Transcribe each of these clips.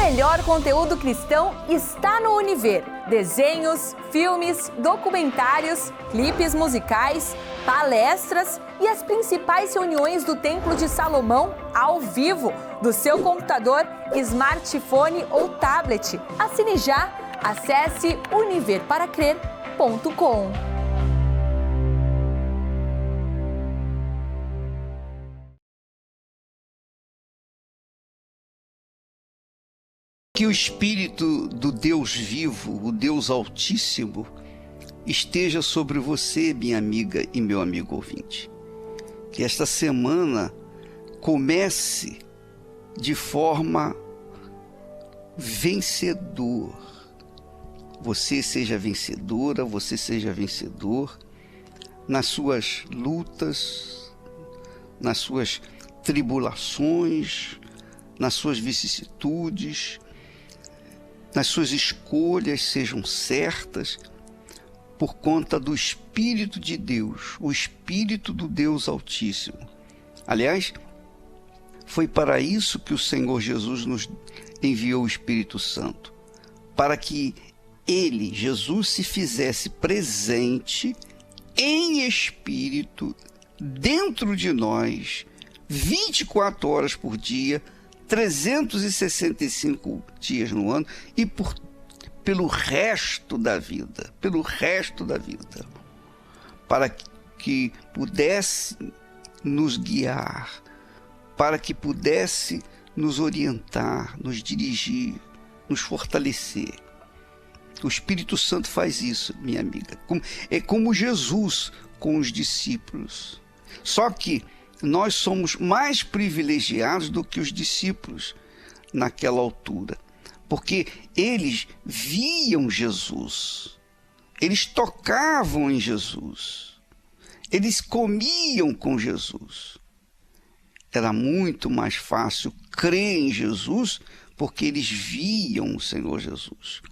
melhor conteúdo cristão está no Univer. Desenhos, filmes, documentários, clipes musicais, palestras e as principais reuniões do Templo de Salomão ao vivo, do seu computador, smartphone ou tablet. Assine já, acesse univerparacrer.com. Que o Espírito do Deus vivo, o Deus Altíssimo, esteja sobre você, minha amiga e meu amigo ouvinte. Que esta semana comece de forma vencedor. Você seja vencedora, você seja vencedor nas suas lutas, nas suas tribulações, nas suas vicissitudes, nas suas escolhas sejam certas por conta do Espírito de Deus, o Espírito do Deus Altíssimo. Aliás, foi para isso que o Senhor Jesus nos enviou o Espírito Santo, para que ele, Jesus, se fizesse presente em espírito dentro de nós, 24 horas por dia, 365 dias no ano e pelo resto da vida, para que pudesse nos guiar, para que pudesse nos orientar, nos dirigir, nos fortalecer. O Espírito Santo faz isso, minha amiga. É como Jesus com os discípulos. Só que nós somos mais privilegiados do que os discípulos naquela altura, porque eles viam Jesus, eles tocavam em Jesus, eles comiam com Jesus. Era muito mais fácil crer em Jesus, porque eles viam o Senhor Jesus.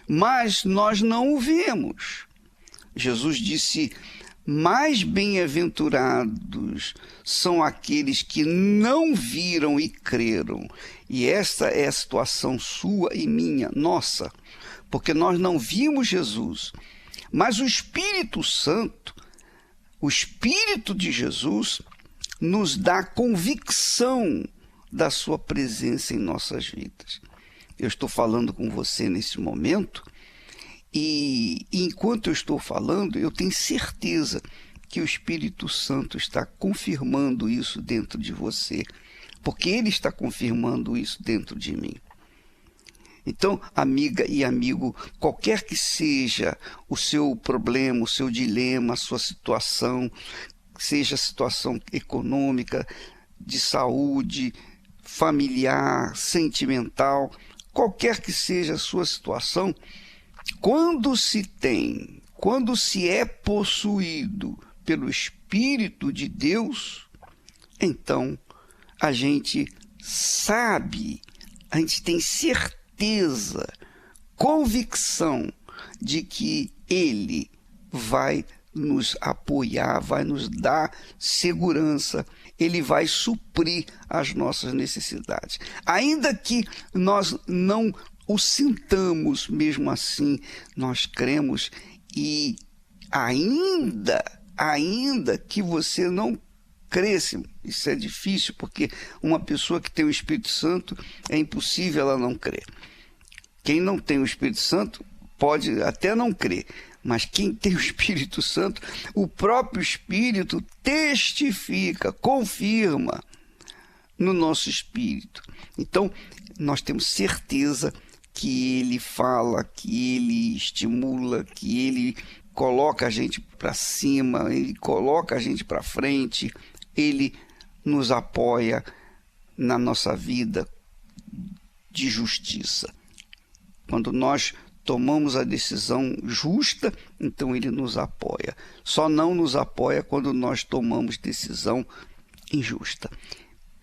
Mas nós não o vemos. Jesus disse: mais bem-aventurados são aqueles que não viram e creram. E esta é a situação sua e minha, nossa, porque nós não vimos Jesus. Mas o Espírito Santo, o Espírito de Jesus, nos dá convicção da sua presença em nossas vidas. Eu estou falando com você nesse momento, e enquanto eu estou falando, eu tenho certeza que o Espírito Santo está confirmando isso dentro de você, porque ele está confirmando isso dentro de mim. Então, amiga e amigo, qualquer que seja o seu problema, o seu dilema, a sua situação, seja a situação econômica, de saúde, familiar, sentimental, qualquer que seja a sua situação, quando se é possuído pelo Espírito de Deus, então a gente sabe, a gente tem certeza, convicção de que Ele vai nos apoiar, vai nos dar segurança, Ele vai suprir as nossas necessidades. Ainda que nós não o sintamos, mesmo assim, nós cremos, e ainda que você não cresça, isso é difícil, porque uma pessoa que tem o Espírito Santo, é impossível ela não crer. Quem não tem o Espírito Santo pode até não crer, mas quem tem o Espírito Santo, o próprio Espírito testifica, confirma no nosso espírito. Então, nós temos certeza que ele fala, que ele estimula, que ele coloca a gente para cima, ele coloca a gente para frente, ele nos apoia na nossa vida de justiça. Quando nós tomamos a decisão justa, então ele nos apoia. Só não nos apoia quando nós tomamos decisão injusta.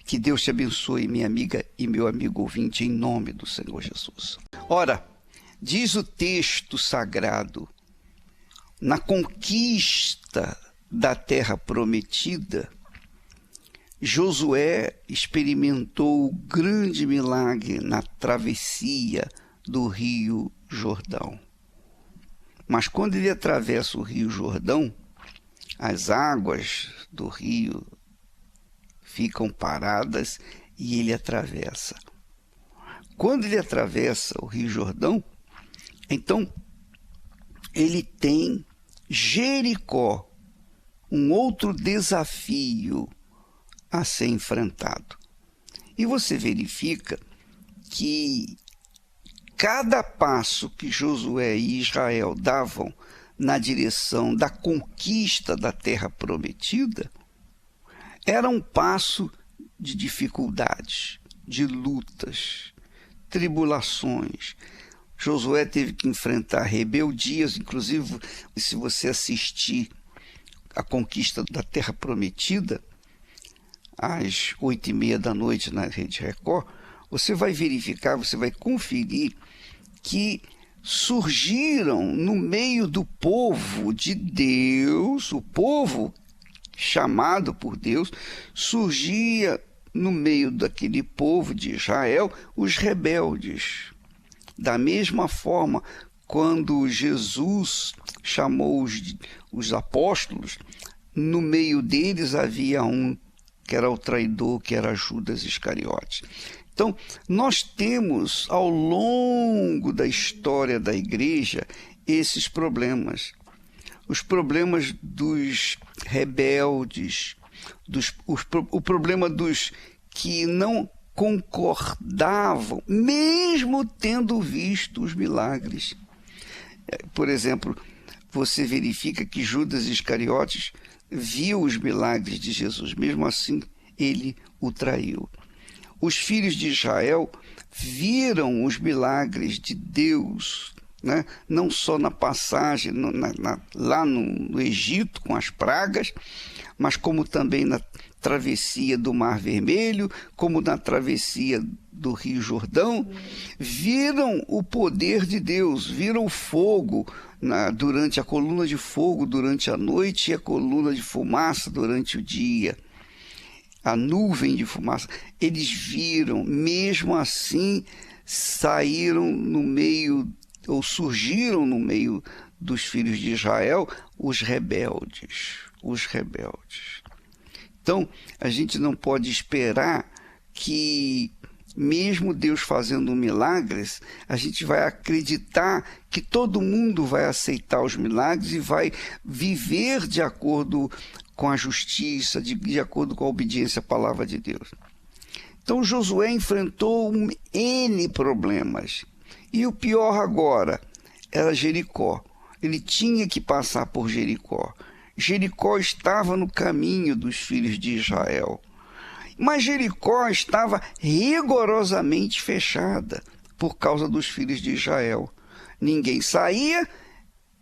Que Deus te abençoe, minha amiga e meu amigo ouvinte, em nome do Senhor Jesus. Ora, diz o texto sagrado, na conquista da terra prometida, Josué experimentou o grande milagre na travessia do Rio Jordão. Mas quando ele atravessa o Rio Jordão, as águas do rio ficam paradas e ele atravessa. Quando ele atravessa o Rio Jordão, então ele tem Jericó, um outro desafio a ser enfrentado. E você verifica que cada passo que Josué e Israel davam na direção da conquista da terra prometida era um passo de dificuldades, de lutas, tribulações. Josué teve que enfrentar rebeldias, inclusive se você assistir a conquista da terra prometida, às 8h30 da noite na Rede Record, você vai verificar, você vai conferir que surgiram no meio do povo de Deus, o povo chamado por Deus, surgia no meio daquele povo de Israel os rebeldes. Da mesma forma, quando Jesus chamou os apóstolos, no meio deles havia um que era o traidor, que era Judas Iscariote. Então, nós temos ao longo da história da igreja esses problemas. Os problemas dos rebeldes, o problema dos que não concordavam, mesmo tendo visto os milagres. Por exemplo, você verifica que Judas Iscariotes viu os milagres de Jesus, mesmo assim ele o traiu. Os filhos de Israel viram os milagres de Deus, né? Não só na passagem lá no Egito com as pragas, mas como também na travessia do Mar Vermelho, como na travessia do Rio Jordão. Viram o poder de Deus, viram o fogo durante a coluna de fogo durante a noite e a coluna de fumaça durante o dia. A nuvem de fumaça, eles viram, mesmo assim saíram no meio, ou surgiram no meio dos filhos de Israel, os rebeldes. Então, a gente não pode esperar que, mesmo Deus fazendo milagres, a gente vai acreditar que todo mundo vai aceitar os milagres e vai viver de acordo com a justiça, de acordo com a obediência à palavra de Deus. Então Josué enfrentou N problemas. E o pior agora era Jericó. Ele tinha que passar por Jericó. Jericó estava no caminho dos filhos de Israel. Mas Jericó estava rigorosamente fechada por causa dos filhos de Israel. Ninguém saía,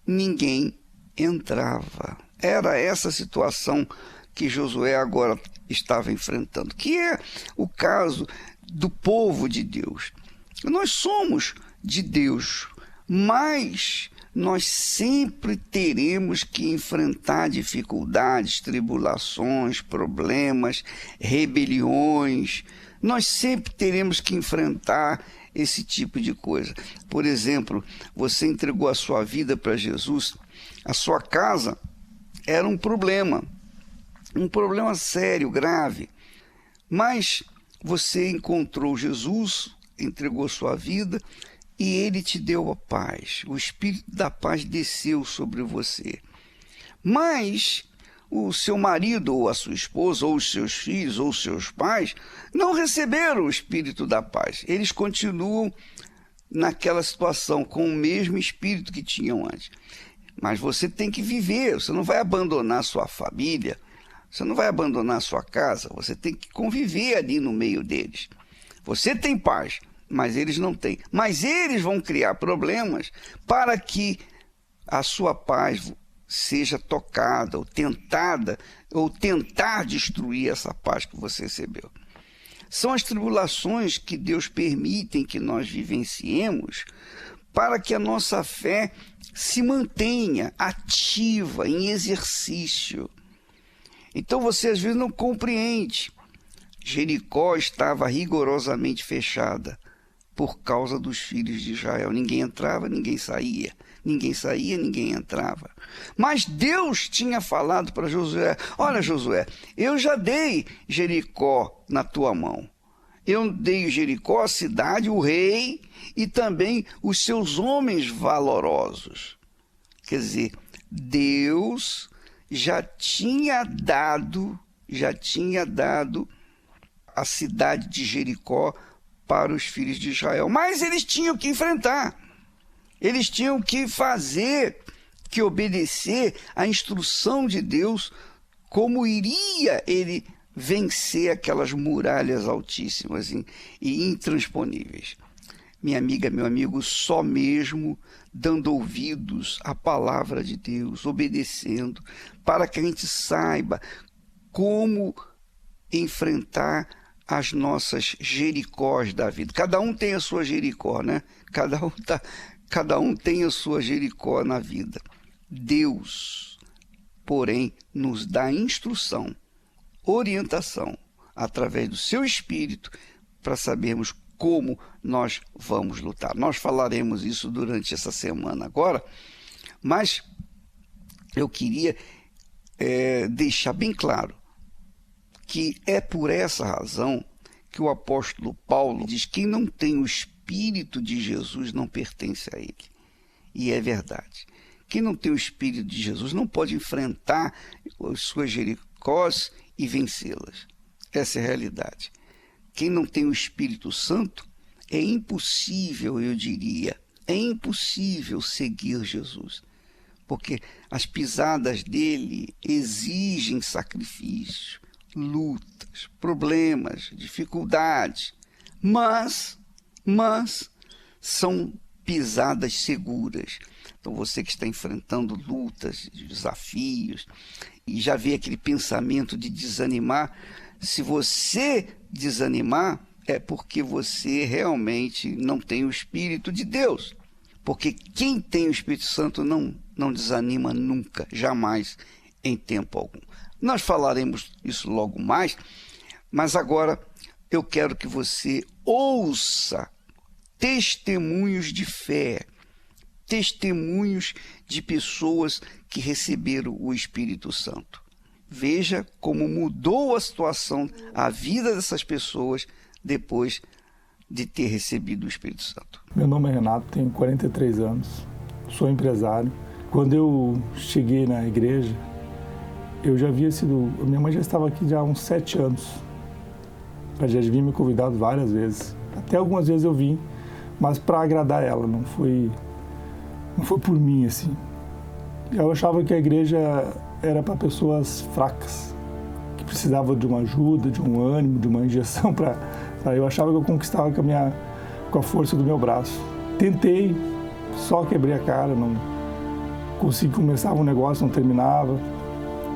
ninguém entrava. Era essa situação que Josué agora estava enfrentando, que é o caso do povo de Deus. Nós somos de Deus, mas nós sempre teremos que enfrentar dificuldades, tribulações, problemas, rebeliões. Nós sempre teremos que enfrentar esse tipo de coisa. Por exemplo, você entregou a sua vida para Jesus, a sua casa era um problema sério, grave, mas você encontrou Jesus, entregou sua vida e ele te deu a paz. O Espírito da paz desceu sobre você. Mas o seu marido, ou a sua esposa, ou os seus filhos, ou os seus pais, não receberam o Espírito da paz. Eles continuam naquela situação, com o mesmo Espírito que tinham antes. Mas você tem que viver, você não vai abandonar sua família, você não vai abandonar sua casa, você tem que conviver ali no meio deles. Você tem paz, mas eles não têm. Mas eles vão criar problemas para que a sua paz seja tocada ou tentada, ou tentar destruir essa paz que você recebeu. São as tribulações que Deus permite que nós vivenciemos para que a nossa fé se mantenha ativa, em exercício. Então você às vezes não compreende. Jericó estava rigorosamente fechada por causa dos filhos de Israel. Ninguém entrava, ninguém saía. Ninguém saía, ninguém entrava. Mas Deus tinha falado para Josué: olha, Josué, eu já dei Jericó na tua mão. Eu dei Jericó, a cidade, o rei e também os seus homens valorosos. Quer dizer, Deus já tinha dado a cidade de Jericó para os filhos de Israel. Mas eles tinham que enfrentar. Eles tinham que obedecer à instrução de Deus, como iria ele vencer aquelas muralhas altíssimas e intransponíveis. Minha amiga, meu amigo, só mesmo dando ouvidos à palavra de Deus, obedecendo, para que a gente saiba como enfrentar as nossas Jericós da vida. Cada um tem a sua Jericó, né? Cada um tem a sua Jericó na vida. Deus, porém, nos dá instrução, orientação, através do seu Espírito, para sabermos como nós vamos lutar. Nós falaremos isso durante essa semana agora, mas eu queria deixar bem claro que é por essa razão que o apóstolo Paulo diz que quem não tem o Espírito de Jesus não pertence a ele. E é verdade. Quem não tem o Espírito de Jesus não pode enfrentar as suas Jericós e vencê-las. Essa é a realidade. Quem não tem o Espírito Santo, é impossível, eu diria, é impossível seguir Jesus. Porque as pisadas dele exigem sacrifício, lutas, problemas, dificuldades, mas são pisadas seguras. Então você que está enfrentando lutas, desafios, e já vê aquele pensamento de desanimar, se você desanimar, é porque você realmente não tem o Espírito de Deus. Porque quem tem o Espírito Santo não desanima nunca, jamais, em tempo algum. Nós falaremos isso logo mais, mas agora eu quero que você ouça testemunhos de fé, testemunhos de pessoas que receberam o Espírito Santo. Veja como mudou a situação, a vida dessas pessoas depois de ter recebido o Espírito Santo. Meu nome é Renato, tenho 43 anos, sou empresário. Quando eu cheguei na igreja, eu já havia sido... Minha mãe já estava aqui já há uns 7 anos. Ela já havia me convidado várias vezes. Até algumas vezes eu vim, mas para agradar ela, não foi por mim, assim. Eu achava que a igreja era para pessoas fracas, que precisavam de uma ajuda, de um ânimo, de uma injeção para... Eu achava que eu conquistava com a força do meu braço. Tentei, só quebrei a cara, não consegui, começava um negócio, não terminava,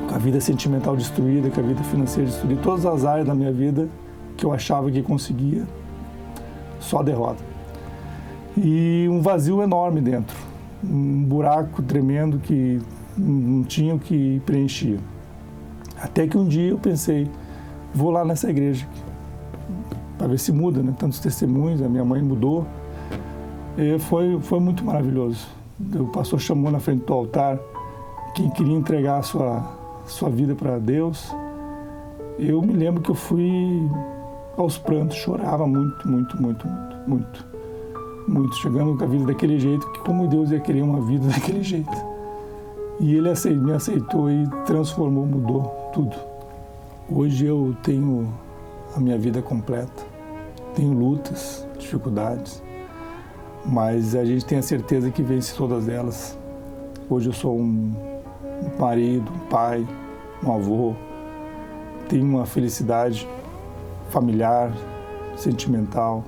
com a vida sentimental destruída, com a vida financeira destruída, todas as áreas da minha vida que eu achava que conseguia, só derrota. E um vazio enorme dentro, um buraco tremendo que não tinha o que preencher. Até que um dia eu pensei, vou lá nessa igreja, para ver se muda, né? Tantos testemunhos, a minha mãe mudou. E foi muito maravilhoso. O pastor chamou na frente do altar quem queria entregar a sua vida para Deus. Eu me lembro que eu fui aos prantos, chorava muito, chegando com a vida daquele jeito, que como Deus ia querer uma vida daquele jeito. E Ele me aceitou e transformou, mudou tudo. Hoje eu tenho a minha vida completa, tenho lutas, dificuldades, mas a gente tem a certeza que vence todas elas. Hoje eu sou um marido, um pai, um avô, tenho uma felicidade familiar, sentimental,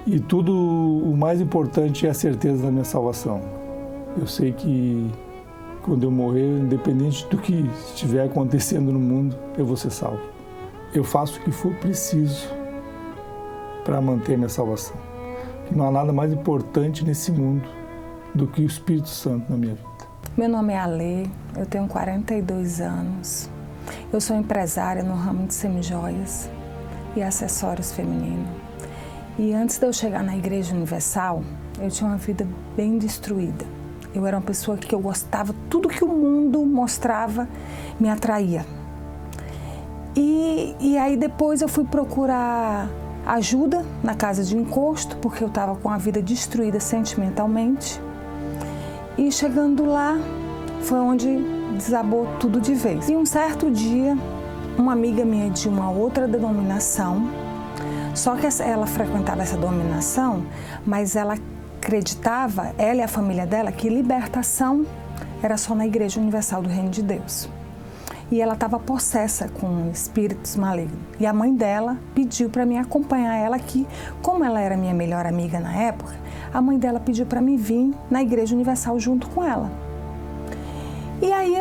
e tudo, o mais importante é a certeza da minha salvação. Eu sei que quando eu morrer, independente do que estiver acontecendo no mundo, eu vou ser salvo. Eu faço o que for preciso para manter minha salvação. Não há nada mais importante nesse mundo do que o Espírito Santo na minha vida. Meu nome é Alê, eu tenho 42 anos. Eu sou empresária no ramo de semijoias e acessórios femininos. E antes de eu chegar na Igreja Universal, eu tinha uma vida bem destruída. Eu era uma pessoa que eu gostava, tudo que o mundo mostrava me atraía. E aí depois eu fui procurar ajuda na casa de encosto, porque eu estava com a vida destruída sentimentalmente. E chegando lá, foi onde desabou tudo de vez. E um certo dia, uma amiga minha de uma outra denominação, só que ela frequentava essa denominação, mas ela acreditava, ela e a família dela, que libertação era só na Igreja Universal do Reino de Deus. E ela estava possessa com espíritos malignos. E a mãe dela pediu para mim acompanhar ela aqui. Como ela era minha melhor amiga na época, a mãe dela pediu para mim vir na Igreja Universal junto com ela. E aí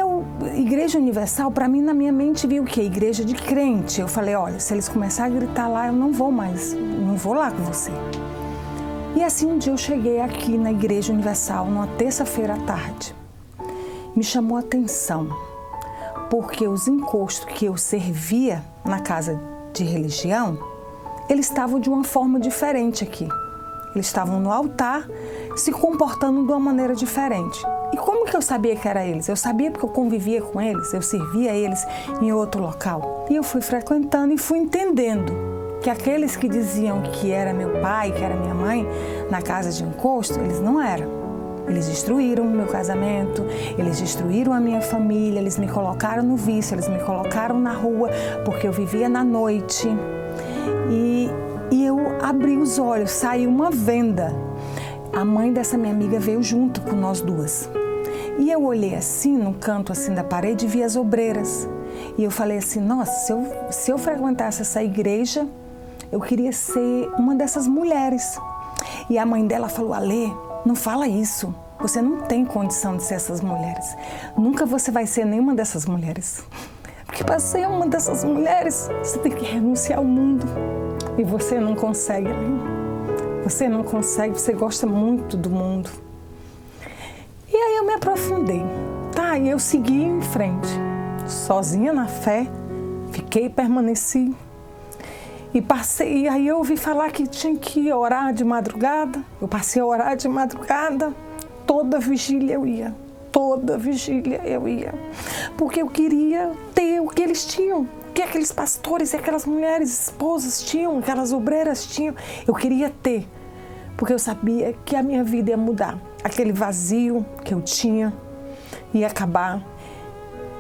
Igreja Universal, para mim, na minha mente, viu o quê? Igreja de crente. Eu falei, olha, se eles começarem a gritar lá, eu não vou mais, não vou lá com você. E assim um dia eu cheguei aqui na Igreja Universal, numa terça-feira à tarde. Me chamou a atenção, porque os encostos que eu servia na casa de religião, eles estavam de uma forma diferente aqui. Eles estavam no altar, se comportando de uma maneira diferente. E como que eu sabia que era eles? Eu sabia porque eu convivia com eles, eu servia eles em outro local. E eu fui frequentando e fui entendendo que aqueles que diziam que era meu pai, que era minha mãe, na casa de encosto, eles não eram. Eles destruíram o meu casamento, eles destruíram a minha família, eles me colocaram no vício, eles me colocaram na rua, porque eu vivia na noite. E eu abri os olhos, saiu uma venda. A mãe dessa minha amiga veio junto com nós duas. E eu olhei assim, no canto assim da parede, e vi as obreiras. E eu falei assim, nossa, se eu frequentasse essa igreja, eu queria ser uma dessas mulheres. E a mãe dela falou, Alê, não fala isso. Você não tem condição de ser essas mulheres. Nunca você vai ser nenhuma dessas mulheres. Porque para ser uma dessas mulheres, você tem que renunciar ao mundo. E você não consegue, Alê. Você não consegue, você gosta muito do mundo. E aí eu me aprofundei, tá? E eu segui em frente, sozinha na fé, permaneci. E passei, e aí eu ouvi falar que tinha que orar de madrugada. Eu passei a orar de madrugada, toda vigília eu ia. Toda vigília eu ia. Porque eu queria ter o que eles tinham. O que aqueles pastores e aquelas mulheres, esposas tinham, aquelas obreiras tinham. Eu queria ter. Porque eu sabia que a minha vida ia mudar. Aquele vazio que eu tinha ia acabar.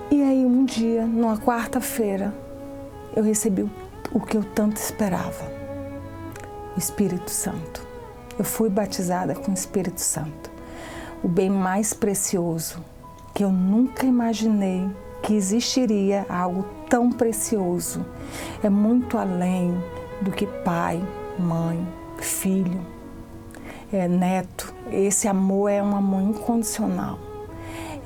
E aí um dia, numa quarta-feira, eu recebi o que eu tanto esperava. O Espírito Santo. Eu fui batizada com o Espírito Santo. O bem mais precioso, que eu nunca imaginei que existiria algo tão precioso. É muito além do que pai, mãe, filho, neto. Esse amor é um amor incondicional.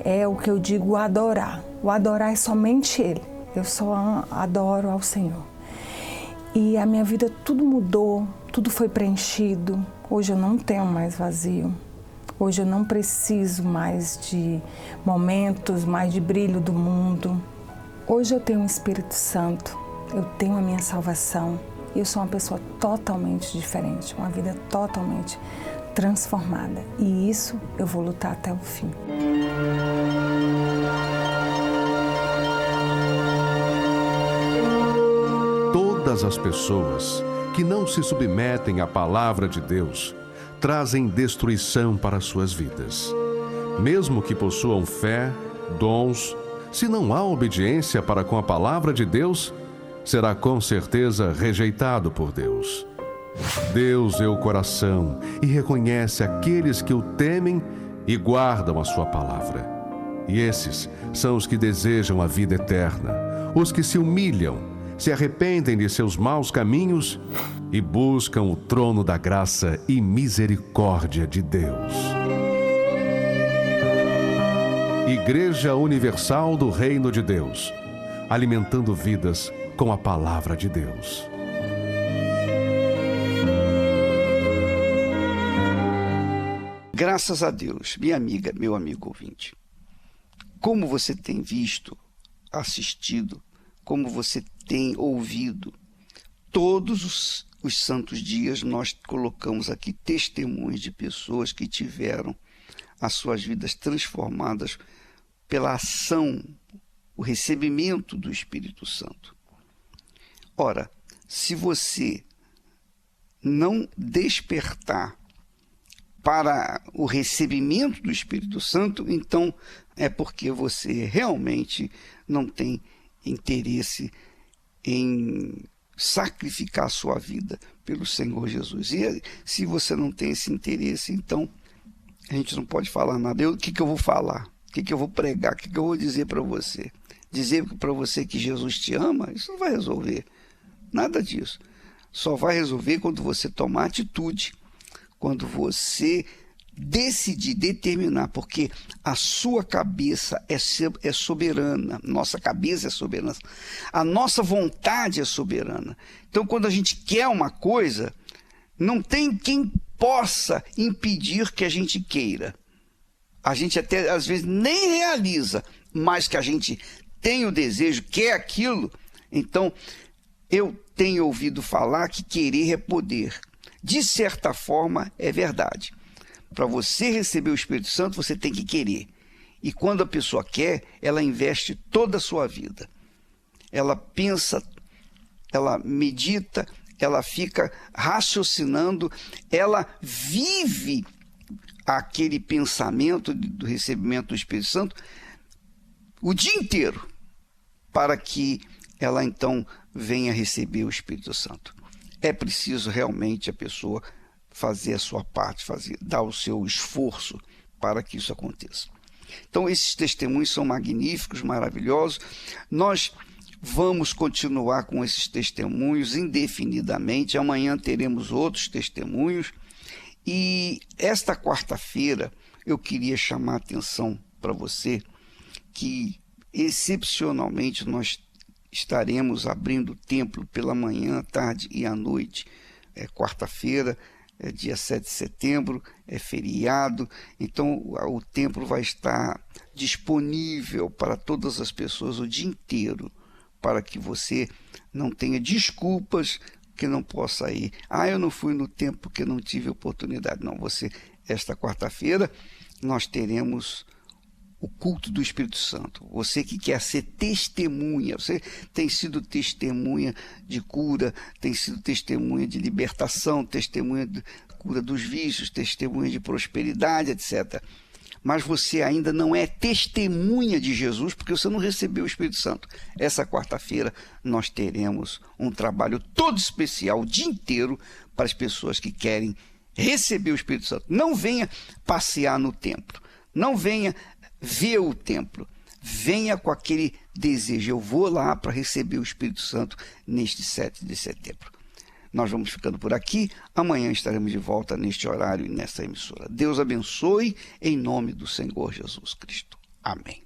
É o que eu digo adorar. O adorar é somente Ele. Eu só adoro ao Senhor. E a minha vida tudo mudou, tudo foi preenchido. Hoje eu não tenho mais vazio. Hoje eu não preciso mais de momentos, mais de brilho do mundo. Hoje eu tenho o Espírito Santo, eu tenho a minha salvação. E eu sou uma pessoa totalmente diferente, uma vida totalmente transformada. E isso eu vou lutar até o fim. Todas as pessoas que não se submetem à palavra de Deus trazem destruição para suas vidas. Mesmo que possuam fé, dons, se não há obediência para com a palavra de Deus, será com certeza rejeitado por Deus. Deus vê o coração e reconhece aqueles que o temem e guardam a sua palavra. E esses são os que desejam a vida eterna, os que se humilham, se arrependem de seus maus caminhos e buscam o trono da graça e misericórdia de Deus. Igreja Universal do Reino de Deus, alimentando vidas com a palavra de Deus. Graças a Deus, minha amiga, meu amigo ouvinte, como você tem visto, assistido como você tem ouvido, todos os santos dias nós colocamos aqui testemunhos de pessoas que tiveram as suas vidas transformadas pela ação, o recebimento do Espírito Santo. Ora, se você não despertar para o recebimento do Espírito Santo, então é porque você realmente não tem interesse em sacrificar a sua vida pelo Senhor Jesus. E se você não tem esse interesse, então a gente não pode falar nada. O que eu vou falar? O que eu vou pregar? O que eu vou dizer para você? Dizer para você que Jesus te ama? Isso não vai resolver. Nada disso. Só vai resolver quando você tomar atitude, quando você decidir, determinar, porque a sua cabeça é soberana, nossa cabeça é soberana, a nossa vontade é soberana. Então, quando a gente quer uma coisa, não tem quem possa impedir que a gente queira. A gente até, às vezes, nem realiza, mas que a gente tem o desejo, quer aquilo. Então, eu tenho ouvido falar que querer é poder. De certa forma, é verdade. Para você receber o Espírito Santo, você tem que querer. E quando a pessoa quer, ela investe toda a sua vida. Ela pensa, ela medita, ela fica raciocinando, ela vive aquele pensamento do recebimento do Espírito Santo o dia inteiro, para que ela então venha receber o Espírito Santo. É preciso realmente a pessoa fazer a sua parte, dar o seu esforço para que isso aconteça. Então, esses testemunhos são magníficos, maravilhosos. Nós vamos continuar com esses testemunhos indefinidamente. Amanhã teremos outros testemunhos. E esta quarta-feira eu queria chamar a atenção para você que, excepcionalmente, nós estaremos abrindo o templo pela manhã, tarde e à noite. É quarta-feira, é dia 7 de setembro, é feriado, então o templo vai estar disponível para todas as pessoas o dia inteiro, para que você não tenha desculpas que não possa ir. Eu não fui no templo porque não tive oportunidade. Não, esta quarta-feira nós teremos o culto do Espírito Santo. Você que quer ser testemunha, você tem sido testemunha de cura, tem sido testemunha de libertação, testemunha de cura dos vícios, testemunha de prosperidade, etc. Mas você ainda não é testemunha de Jesus porque você não recebeu o Espírito Santo. Essa quarta-feira nós teremos um trabalho todo especial, o dia inteiro, para as pessoas que querem receber o Espírito Santo. Não venha passear no templo, não venha ver o templo, venha com aquele desejo: eu vou lá para receber o Espírito Santo neste 7 de setembro. Nós vamos ficando por aqui. Amanhã estaremos de volta neste horário e nessa emissora. Deus abençoe em nome do Senhor Jesus Cristo. Amém.